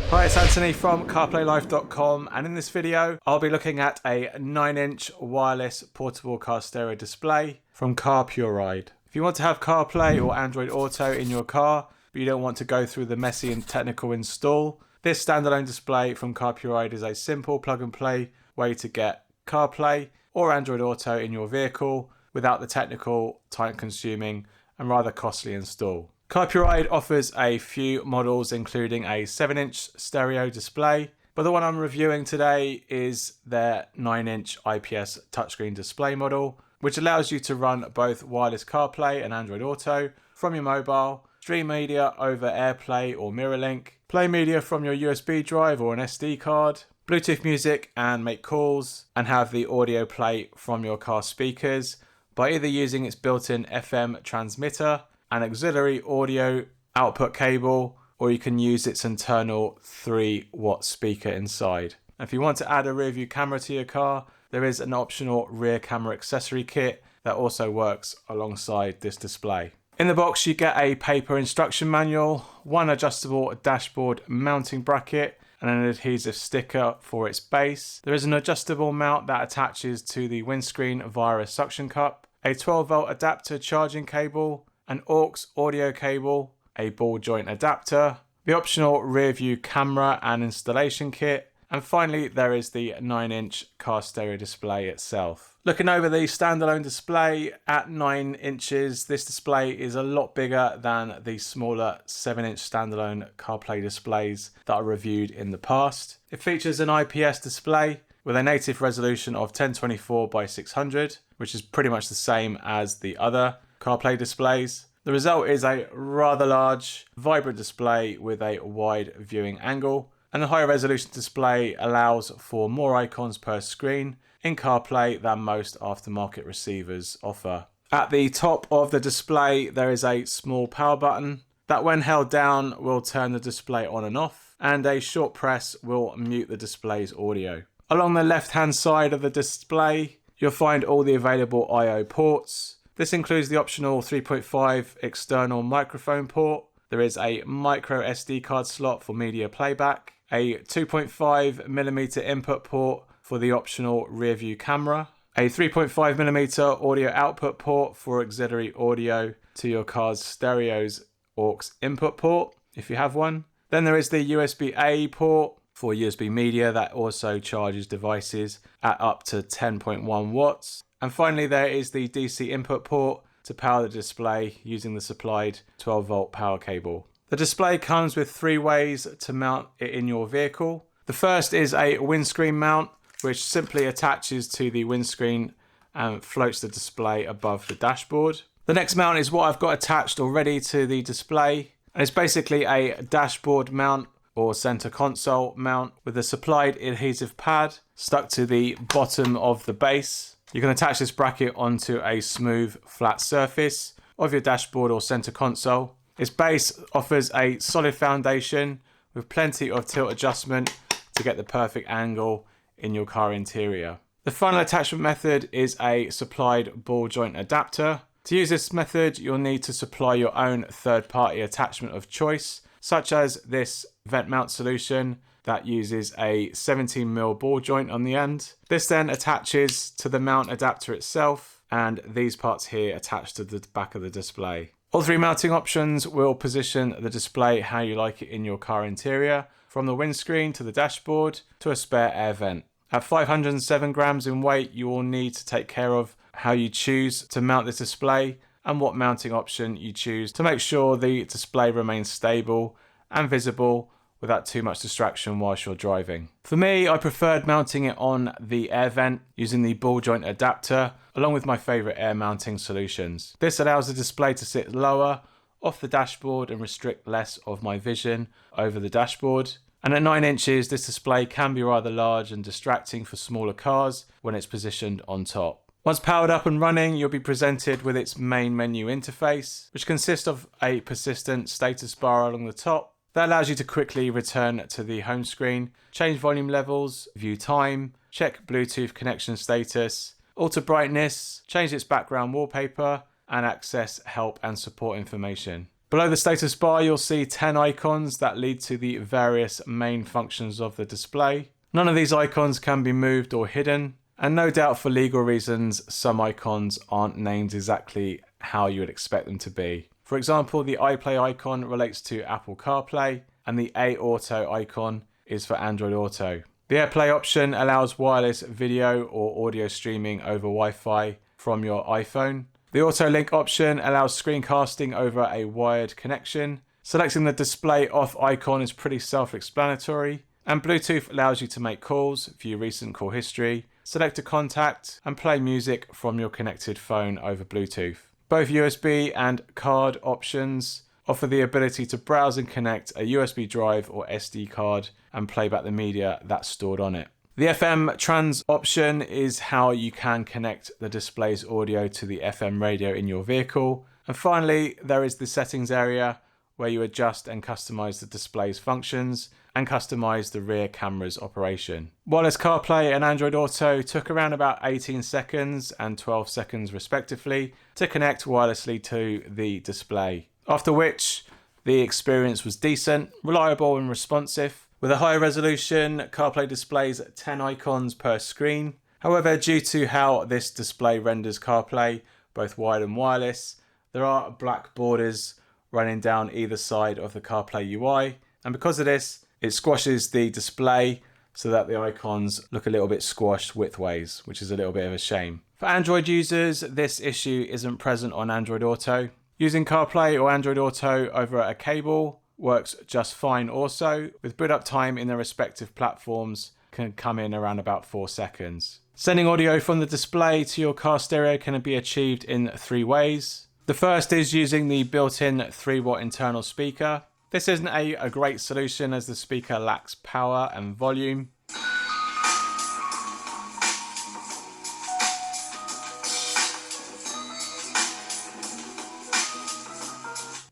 Hi, it's Anthony from CarPlayLife.com, and in this video I'll be looking at a 9-inch wireless portable car stereo display from Carpuride. If you want to have CarPlay or Android Auto in your car, but you don't want to go through the messy and technical install, this standalone display from Carpuride is a simple plug-and-play way to get CarPlay or Android Auto in your vehicle without the technical, time-consuming and rather costly install. Carpuride offers a few models including a 7-inch stereo display, but the one I'm reviewing today is their 9-inch IPS touchscreen display model, which allows you to run both wireless CarPlay and Android Auto from your mobile, stream media over AirPlay or MirrorLink, play media from your USB drive or an SD card, Bluetooth music and make calls, and have the audio play from your car speakers by either using its built-in FM transmitter, an auxiliary audio output cable, or you can use its internal 3-watt speaker inside. If you want to add a rear view camera to your car, there is an optional rear camera accessory kit that also works alongside this display. In the box you get a paper instruction manual, one adjustable dashboard mounting bracket, and an adhesive sticker for its base. There is an adjustable mount that attaches to the windscreen via a suction cup, a 12-volt adapter charging cable, an aux audio cable, a ball joint adapter, the optional rear view camera and installation kit, and finally there is the 9-inch car stereo display itself. Looking over the standalone display at 9 inches, this display is a lot bigger than the smaller 7-inch standalone CarPlay displays that I reviewed in the past. It features an IPS display with a native resolution of 1024 by 600, which is pretty much the same as the other CarPlay displays. The result is a rather large, vibrant display with a wide viewing angle, and the higher resolution display allows for more icons per screen in CarPlay than most aftermarket receivers offer. At the top of the display there is a small power button that when held down will turn the display on and off, and a short press will mute the display's audio. Along the left hand side of the display you'll find all the available I/O ports. This includes the optional 3.5 external microphone port. There is a micro SD card slot for media playback, a 2.5mm input port for the optional rear view camera, a 3.5mm audio output port for auxiliary audio to your car's stereo's aux input port, if you have one. Then there is the USB-A port for USB media that also charges devices at up to 10.1 watts. And finally there is the DC input port to power the display using the supplied 12-volt power cable. The display comes with 3 ways to mount it in your vehicle. The first is a windscreen mount, which simply attaches to the windscreen and floats the display above the dashboard. The next mount is what I've got attached already to the display, and it's basically a dashboard mount or center console mount with a supplied adhesive pad stuck to the bottom of the base. You can attach this bracket onto a smooth, flat surface of your dashboard or center console. Its base offers a solid foundation with plenty of tilt adjustment to get the perfect angle in your car interior. The final attachment method is a supplied ball joint adapter. To use this method, you'll need to supply your own third-party attachment of choice, such as this vent mount solution that uses a 17mm ball joint on the end. This then attaches to the mount adapter itself, and these parts here attach to the back of the display. All 3 mounting options will position the display how you like it in your car interior, from the windscreen to the dashboard to a spare air vent. At 507 grams in weight, you will need to take care of how you choose to mount this display and what mounting option you choose to make sure the display remains stable and visible without too much distraction whilst you're driving. For me, I preferred mounting it on the air vent using the ball joint adapter along with my favourite air mounting solutions. This allows the display to sit lower off the dashboard and restrict less of my vision over the dashboard. And at 9 inches, this display can be rather large and distracting for smaller cars when it's positioned on top. Once powered up and running, you'll be presented with its main menu interface, which consists of a persistent status bar along the top that allows you to quickly return to the home screen, change volume levels, view time, check Bluetooth connection status, alter brightness, change its background wallpaper, and access help and support information. Below the status bar, you'll see 10 icons that lead to the various main functions of the display. None of these icons can be moved or hidden, and no doubt for legal reasons, some icons aren't named exactly how you would expect them to be. For example, the iPlay icon relates to Apple CarPlay, and the Auto icon is for Android Auto. The AirPlay option allows wireless video or audio streaming over Wi-Fi from your iPhone. The Autolink option allows screencasting over a wired connection. Selecting the display off icon is pretty self-explanatory. And Bluetooth allows you to make calls, view recent call history, select a contact, and play music from your connected phone over Bluetooth. Both USB and card options offer the ability to browse and connect a USB drive or SD card and play back the media that's stored on it. The FM trans option is how you can connect the display's audio to the FM radio in your vehicle. And finally, there is the settings area where you adjust and customize the display's functions and customize the rear camera's operation. Wireless CarPlay and Android Auto took around about 18 seconds and 12 seconds respectively to connect wirelessly to the display. After which, the experience was decent, reliable and responsive. With a higher resolution, CarPlay displays 10 icons per screen. However, due to how this display renders CarPlay, both wired and wireless, there are black borders running down either side of the CarPlay UI. And because of this, it squashes the display so that the icons look a little bit squashed widthways, which is a little bit of a shame. For Android users, this issue isn't present on Android Auto. Using CarPlay or Android Auto over a cable works just fine also, with boot up time in their respective platforms can come in around about 4 seconds. Sending audio from the display to your car stereo can be achieved in 3 ways. The first is using the built-in 3-watt internal speaker. This isn't a great solution as the speaker lacks power and volume.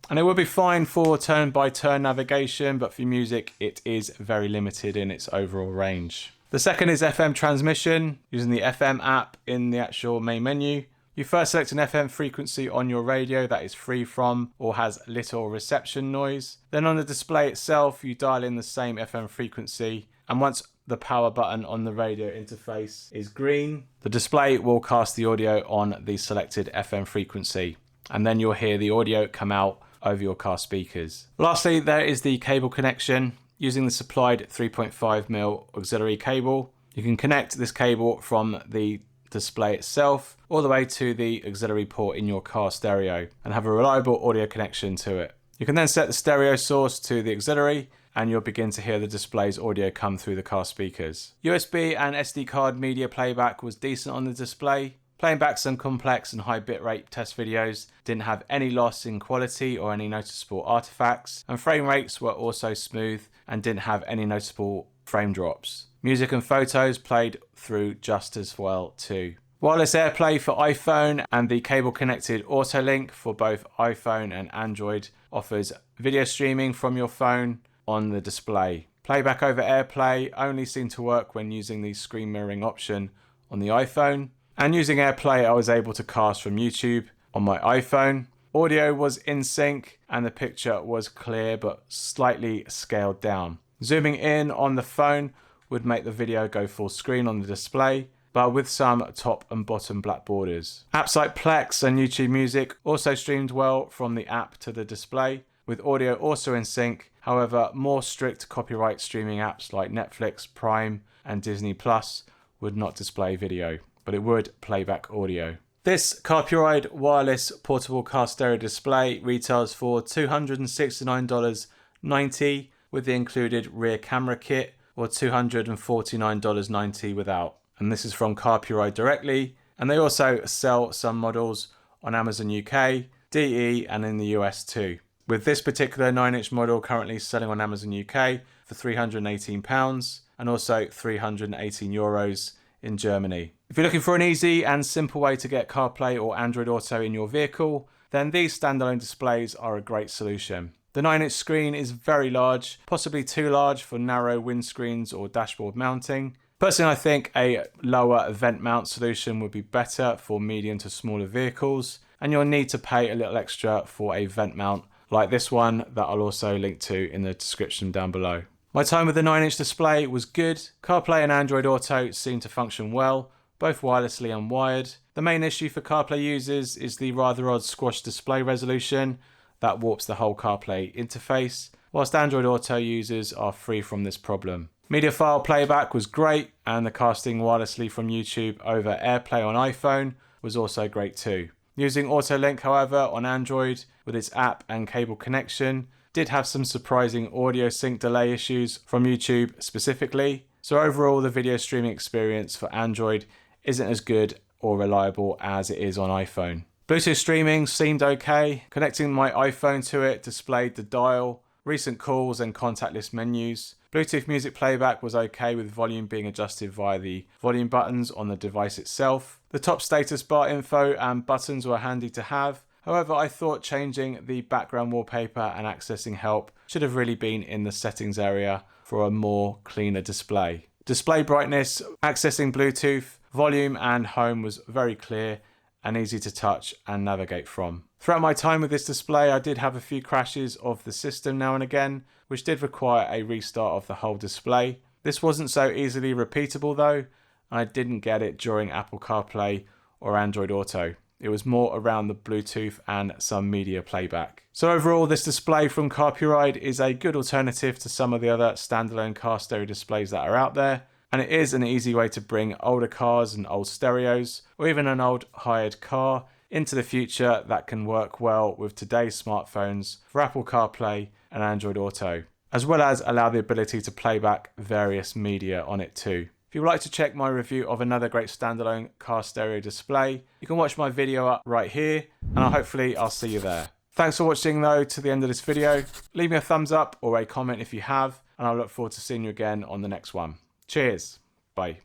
And it will be fine for turn-by-turn navigation, but for music it is very limited in its overall range. The second is FM transmission, using the FM app in the actual main menu. You first select an FM frequency on your radio that is free from or has little reception noise. Then on the display itself, you dial in the same FM frequency, and once the power button on the radio interface is green, the display will cast the audio on the selected FM frequency, and then you'll hear the audio come out over your car speakers. Lastly, there is the cable connection. Using the supplied 3.5mm auxiliary cable, you can connect this cable from the display itself all the way to the auxiliary port in your car stereo and have a reliable audio connection to it. You can then set the stereo source to the auxiliary and you'll begin to hear the display's audio come through the car speakers. USB and SD card media playback was decent on the display. Playing back some complex and high bitrate test videos didn't have any loss in quality or any noticeable artifacts, and frame rates were also smooth and didn't have any noticeable frame drops. Music and photos played through just as well too. Wireless AirPlay for iPhone and the cable-connected Autolink for both iPhone and Android offers video streaming from your phone on the display. Playback over AirPlay only seemed to work when using the screen mirroring option on the iPhone. And using AirPlay, I was able to cast from YouTube on my iPhone. Audio was in sync and the picture was clear but slightly scaled down. Zooming in on the phone would make the video go full screen on the display, but with some top and bottom black borders. Apps like Plex and YouTube Music also streamed well from the app to the display, with audio also in sync. However, more strict copyright streaming apps like Netflix, Prime and Disney Plus would not display video, but it would play back audio. This Carpuride wireless portable car stereo display retails for $269.90 with the included rear camera kit, or $249.90 without. And this is from Carpuride directly, and they also sell some models on Amazon UK, DE and in the US too. With this particular 9-inch model currently selling on Amazon UK for £318 and also €318 in Germany. If you're looking for an easy and simple way to get CarPlay or Android Auto in your vehicle, then these standalone displays are a great solution. The 9-inch screen is very large, possibly too large for narrow windscreens or dashboard mounting. Personally, I think a lower vent mount solution would be better for medium to smaller vehicles, and you'll need to pay a little extra for a vent mount like this one that I'll also link to in the description down below. My time with the 9-inch display was good. CarPlay and Android Auto seem to function well, both wirelessly and wired. The main issue for CarPlay users is the rather odd squash display resolution that warps the whole CarPlay interface, whilst Android Auto users are free from this problem. Media file playback was great, and the casting wirelessly from YouTube over AirPlay on iPhone was also great too. Using Autolink, however, on Android with its app and cable connection did have some surprising audio sync delay issues from YouTube specifically. So overall, the video streaming experience for Android isn't as good or reliable as it is on iPhone. Bluetooth streaming seemed okay. Connecting my iPhone to it displayed the dial, recent calls and contact list menus. Bluetooth music playback was okay with volume being adjusted via the volume buttons on the device itself. The top status bar info and buttons were handy to have. However, I thought changing the background wallpaper and accessing help should have really been in the settings area for a more cleaner display. Display brightness, accessing Bluetooth, volume and home was very clear and easy to touch and navigate from. Throughout my time with this display, I did have a few crashes of the system now and again, which did require a restart of the whole display. This wasn't so easily repeatable though, and I didn't get it during Apple CarPlay or Android Auto. It was more around the Bluetooth and some media playback. So overall, this display from Carpuride is a good alternative to some of the other standalone car stereo displays that are out there. And it is an easy way to bring older cars and old stereos, or even an old hired car, into the future that can work well with today's smartphones for Apple CarPlay and Android Auto, as well as allow the ability to play back various media on it too. If you would like to check my review of another great standalone car stereo display, you can watch my video up right here, and hopefully I'll see you there. Thanks for watching though to the end of this video. Leave me a thumbs up or a comment if you have, and I look forward to seeing you again on the next one. Cheers. Bye.